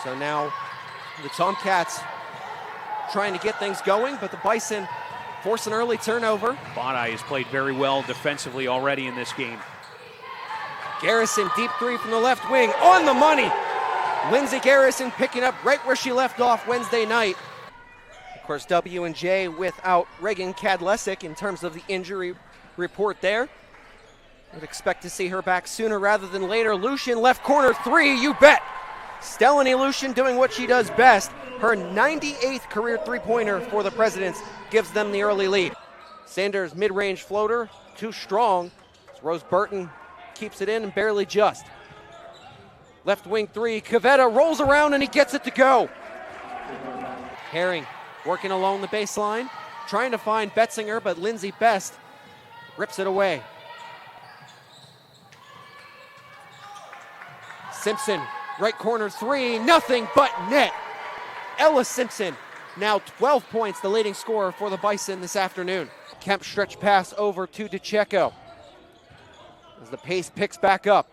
So now the Tomcats trying to get things going, but the Bison force an early turnover. Bonai has played very well defensively already in this game. Garrison, deep three from the left wing, on the money. Lindsey Garrison picking up right where she left off Wednesday night. Of course, W&J without Reagan Kadlesic in terms of the injury report there. Would expect to see her back sooner rather than later. Lucian, left corner three, you bet. Stelany Lucian doing what she does best. Her 98th career three-pointer for the Presidents gives them the early lead. Sanders' mid-range floater, too strong. Rose Burton keeps it in and barely just. Left wing three, Cavetta rolls around and he gets it to go. Herring working along the baseline, trying to find Betzinger, but Lindsay Best rips it away. Simpson, right corner three, nothing but net. Ella Simpson, now 12 points, the leading scorer for the Bison this afternoon. Kemp stretch pass over to DeCecco. As the pace picks back up.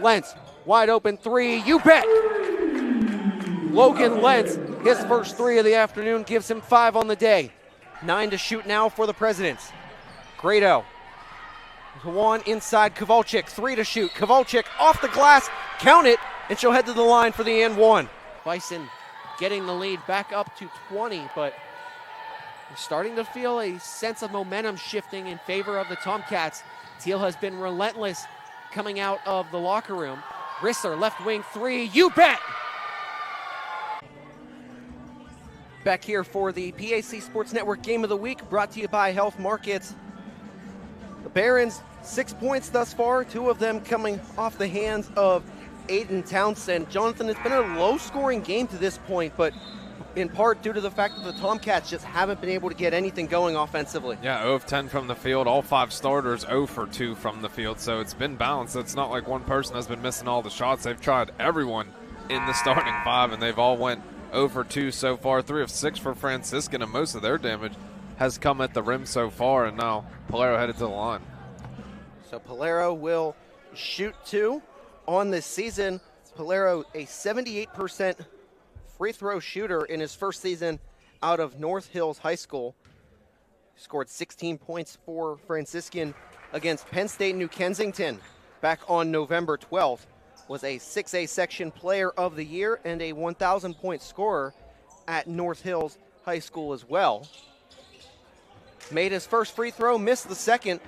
Lentz, wide open three, you bet! Logan Lentz, his first three of the afternoon, gives him 5 on the day. 9 to shoot now for the Presidents. Grado, one inside Kowalczyk, 3 to shoot. Kowalczyk off the glass, count it, and she'll head to the line for the and one. Bison getting the lead back up to 20, but we're starting to feel a sense of momentum shifting in favor of the Tomcats. Teal has been relentless coming out of the locker room. Rissler, left wing three, you bet! Back here for the PAC Sports Network Game of the Week, brought to you by Health Markets. The Barons, 6 points thus far, 2 of them coming off the hands of Aiden Townsend. Jonathan, it's been a low-scoring game to this point, but in part due to the fact that the Tomcats just haven't been able to get anything going offensively. Yeah, 0 of 10 from the field. All 5 starters 0 for 2 from the field, so it's been balanced. It's not like one person has been missing all the shots. They've tried everyone in the starting 5, and they've all went 0 for 2 so far. 3 of 6 for Franciscan, and most of their damage has come at the rim so far, and now Polero headed to the line. So Polero will shoot 2 on this season. Polero, a 78% free throw shooter in his first season out of North Hills High School. Scored 16 points for Franciscan against Penn State New Kensington back on November 12th. Was a 6A section player of the year and a 1,000-point scorer at North Hills High School as well. Made his first free throw, missed the second,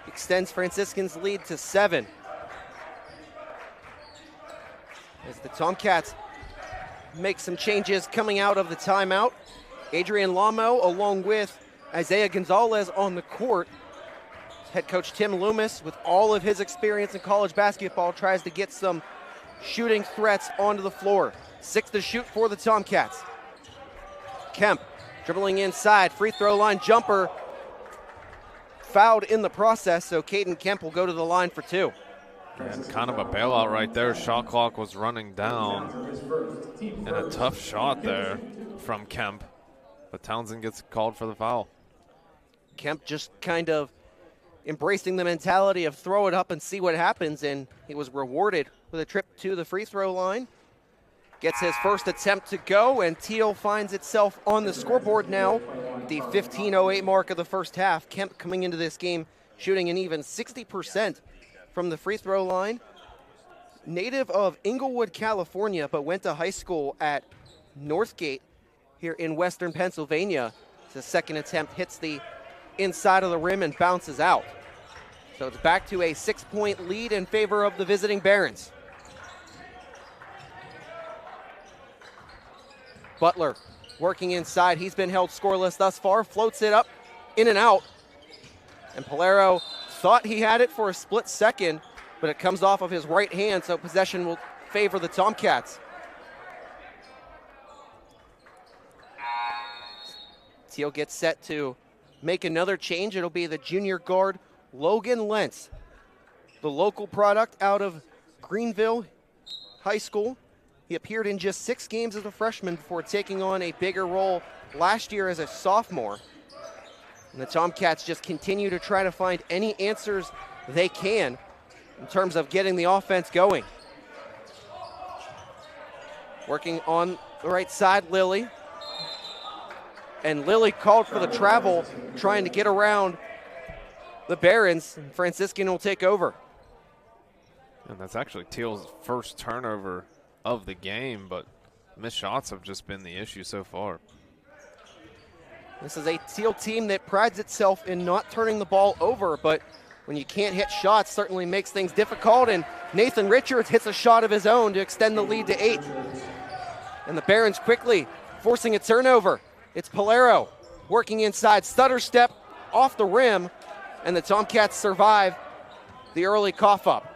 extends Franciscan's lead to 7. As the Tomcats make some changes coming out of the timeout. Adrian Lamo along with Isaiah Gonzalez on the court. Head coach Tim Loomis, with all of his experience in college basketball, tries to get some shooting threats onto the floor. 6 to shoot for the Tomcats. Kemp dribbling inside, free throw line jumper. Fouled in the process, so Caden Kemp will go to the line for 2. And kind of a bailout right there. Shot clock was running down. And a tough shot there from Kemp. But Townsend gets called for the foul. Kemp just kind of embracing the mentality of throw it up and see what happens, and he was rewarded with a trip to the free throw line. Gets his first attempt to go, and Teal finds itself on the scoreboard now. The 15:08 mark of the first half. Kemp coming into this game shooting an even 60% from the free throw line. Native of Inglewood, California, but went to high school at Northgate here in Western Pennsylvania. The second attempt hits the inside of the rim and bounces out. So it's back to a 6-point lead in favor of the visiting Barons. Butler working inside. He's been held scoreless thus far. Floats it up, in and out. And Polero thought he had it for a split second, but it comes off of his right hand, so possession will favor the Tomcats. Teal gets set to make another change. It'll be the junior guard, Logan Lentz, the local product out of Greenville High School. He appeared in just 6 games as a freshman before taking on a bigger role last year as a sophomore. And the Tomcats just continue to try to find any answers they can in terms of getting the offense going. Working on the right side, Lily. And Lily called for the travel, trying to get around the Barons. Franciscan will take over. And that's actually Teal's first turnover of the game, but missed shots have just been the issue so far. This is a Teal team that prides itself in not turning the ball over, but when you can't hit shots, certainly makes things difficult. And Nathan Richards hits a shot of his own to extend the lead to 8. And the Barons quickly forcing a turnover. It's Polero working inside, stutter step off the rim, and the Tomcats survive the early cough up.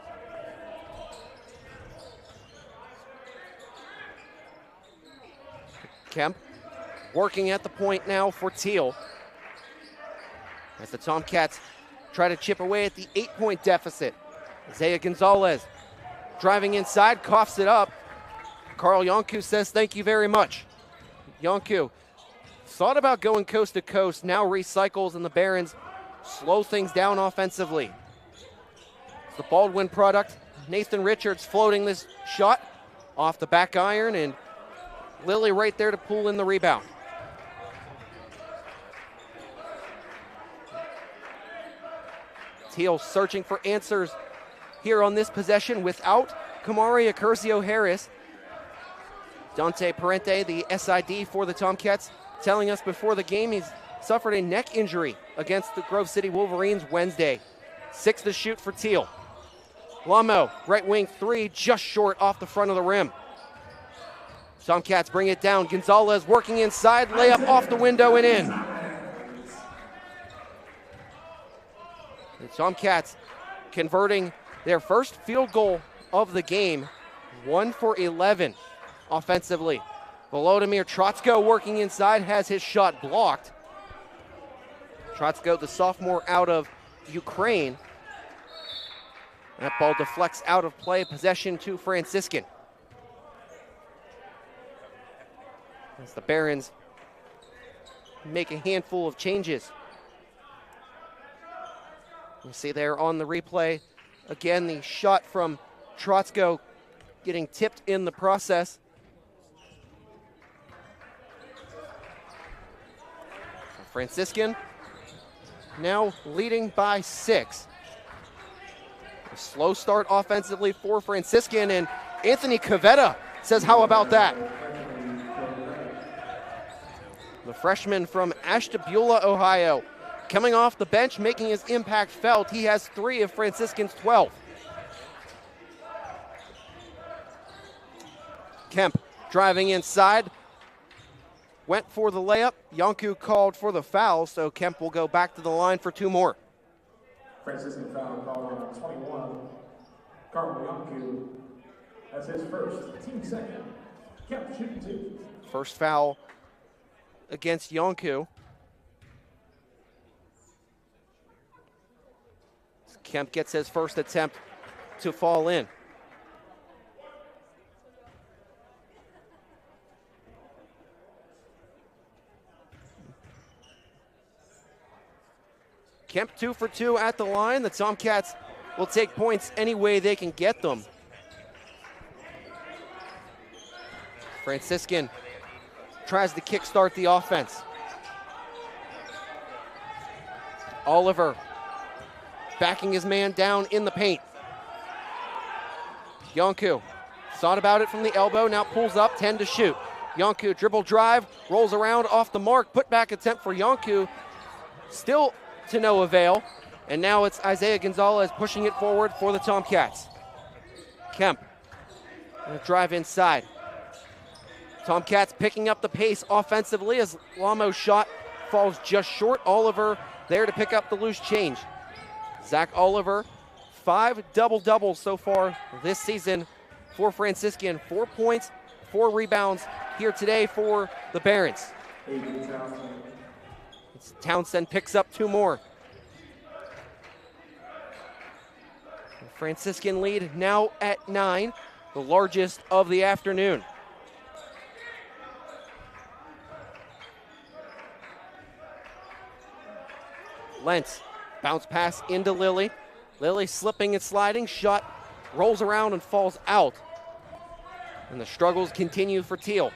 Kemp working at the point now for Teal as the Tomcats try to chip away at the 8-point deficit. Isaiah Gonzalez driving inside, coughs it up. Carl Yonku says thank you very much. Yonku thought about going coast to coast, now recycles, and the Barons slow things down offensively. It's the Baldwin product. Nathan Richards floating this shot off the back iron, and Lily right there to pull in the rebound. Teal searching for answers here on this possession without Kamari Accurcio-Harris. Dante Parente, the SID for the Tomcats, telling us before the game he's suffered a neck injury against the Grove City Wolverines Wednesday. 6 to shoot for Teal. Lamo, right wing 3, just short off the front of the rim. Tomcats bring it down. Gonzalez working inside, layup off the window and in. The Tomcats converting their first field goal of the game, 1 for 11 offensively. Volodymyr Trotsko working inside, has his shot blocked. Trotsko, the sophomore out of Ukraine. That ball deflects out of play, possession to Franciscan. As the Barons make a handful of changes. You see there on the replay, again, the shot from Trotsko getting tipped in the process. Franciscan now leading by 6. A slow start offensively for Franciscan, and Anthony Cavetta says, how about that? The freshman from Ashtabula, Ohio, coming off the bench, making his impact felt. He has 3 of Franciscan's 12. Kemp driving inside, went for the layup. Yonku called for the foul, so Kemp will go back to the line for 2 more. Franciscan foul called on 21. Carl Yonku, that's his first, team second. Kemp shooting 2. First foul against Yonku. Kemp gets his first attempt to fall in. Kemp 2 for 2 at the line. The Tomcats will take points any way they can get them. Franciscan tries to kickstart the offense. Oliver backing his man down in the paint. Yonku thought about it from the elbow, now pulls up, 10 to shoot. Yonku dribble drive, rolls around off the mark, put back attempt for Yonku, still to no avail. And now it's Isaiah Gonzalez pushing it forward for the Tomcats. Kemp, gonna drive inside. Tomcats picking up the pace offensively as Lamo's shot falls just short. Oliver there to pick up the loose change. Zach Oliver, 5 double-doubles so far this season for Franciscan. 4 points, 4 rebounds here today for the Barons. Townsend picks up 2 more. The Franciscan lead now at 9, the largest of the afternoon. Lentz, bounce pass into Lily. Lily slipping and sliding, shot rolls around and falls out. And the struggles continue for Teal.